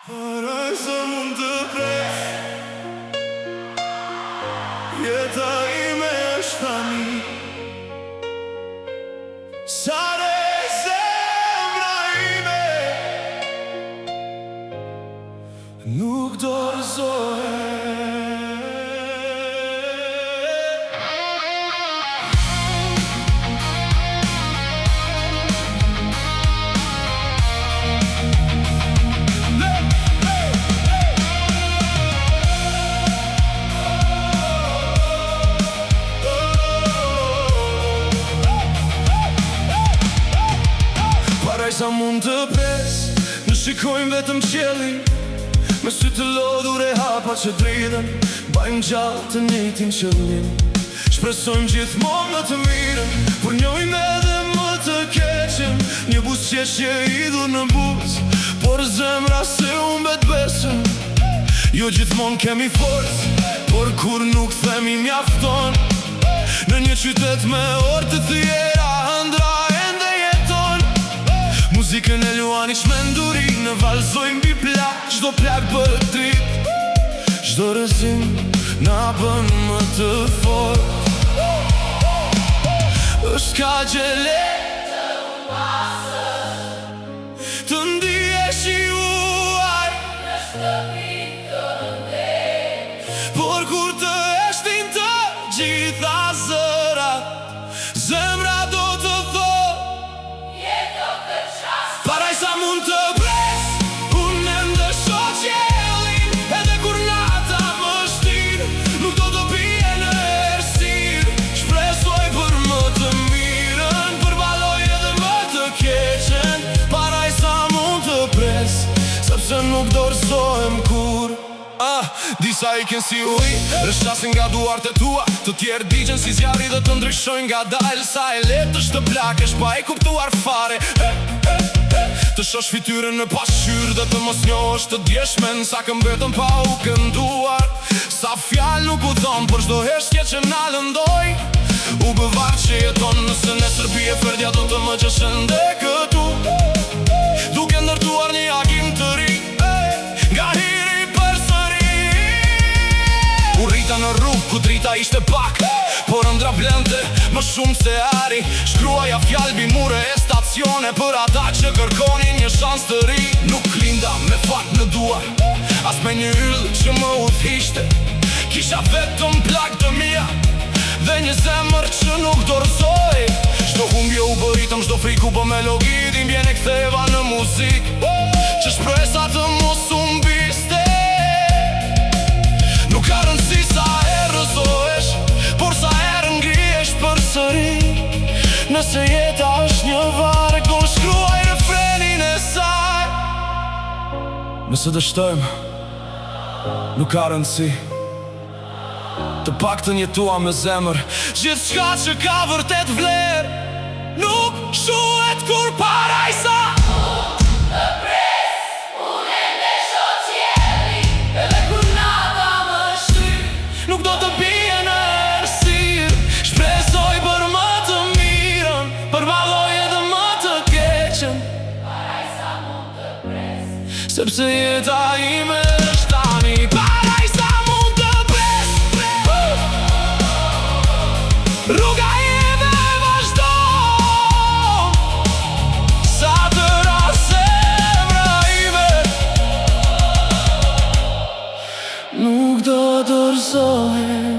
Paraj sa mund të pres, jeta ime është tani. Sare zemra ime, nuk dorëzohet. Sa mund të pres, në shikojmë vetëm qiellin, me sy të lodhur e hapa që dridhen, bajmë gjallë të njëjtin qëllim. Shpresojmë gjithmonë më të mirën, por njojmë edhe më të keqen. Një buzëqeshje idhur në buzë, por zemra se humbet besën. Jo gjithmonë kemi forcë, por kur nuk themi mjafton. Në një qytet me orë të tjera, ëndra muzikën e luani shmenduri, në valzojnë mbi plak, çdo plak për trip, çdo rëzim na bën më të fort. Është ka gjele të umbasën, të ndihesh i uaj në shtëpi të ndej, por kur të heshtin të gjitha zërat, zemra do të thot paraj sa mund të pres, unë ndësho qiellin, edhe kur nata më shtin, nuk do të bie në errësirë. Shpresoj për më të mirën, përballoj edhe më të keqen. Paraj sa mund të pres, sepse nuk dorëzohem kur. Disa i kënë si uj, rështasin nga duart e tua, të tjerë digjen si zjarri dhe të ndryshojnë nga dalë. Sa e letë është të plakesh pa e kuptuar fare, të shosh fytyrën në pasqyrë dhe të mos njohësh të djeshmen, sa këmbetën pa u kënduar. Sa fjallë nuk u thonë për çdo heshtje që na lëndoj, u bëvar që jeton nëse nesër bie ferdja do të më gjesh ende këtu, duke ndërtuar një agim të ri, nga hiri përsëri. U rrita në rrugë ku drita ishte pak, por ëndra blende më shumë se ari. Shkruaja fjallë bi mure e stacione, për ata që kërkonin një shans të ri. Nuk linda me fat në duar, as me një yll që më udhishte. Kisha vetëm plak të mia dhe një zemër që nuk dorëzoj. Çdo humbje u bëritëm, çdo friku bë melodi, din vjen e ktheva në muzik, që shpresa të mos humbiste. Nuk ka rëndësi sa herë rëzohesh, por sa herë ngrihesh përsëri. Nëse jeta është një varg, do shkruaj refrenin e saj. Nëse dështojmë, nuk ka rëndësi, të paktën jetuam me zemër. Gjithçka që ka vërtet vlerë, nuk shuhet kur paraj sa mund të pres, unë ndësho qiellin, edhe kur nata më shtyr, nuk do të bie në errësirë. Shpresoj për më të mirën, përballoj edhe më të keqen. Paraj sa mund të pres, sepse jeta ime është tani. Paraj sa mund të pres, rruga ime vazhdo, sa të ras zemra ime nuk do dorëzohet.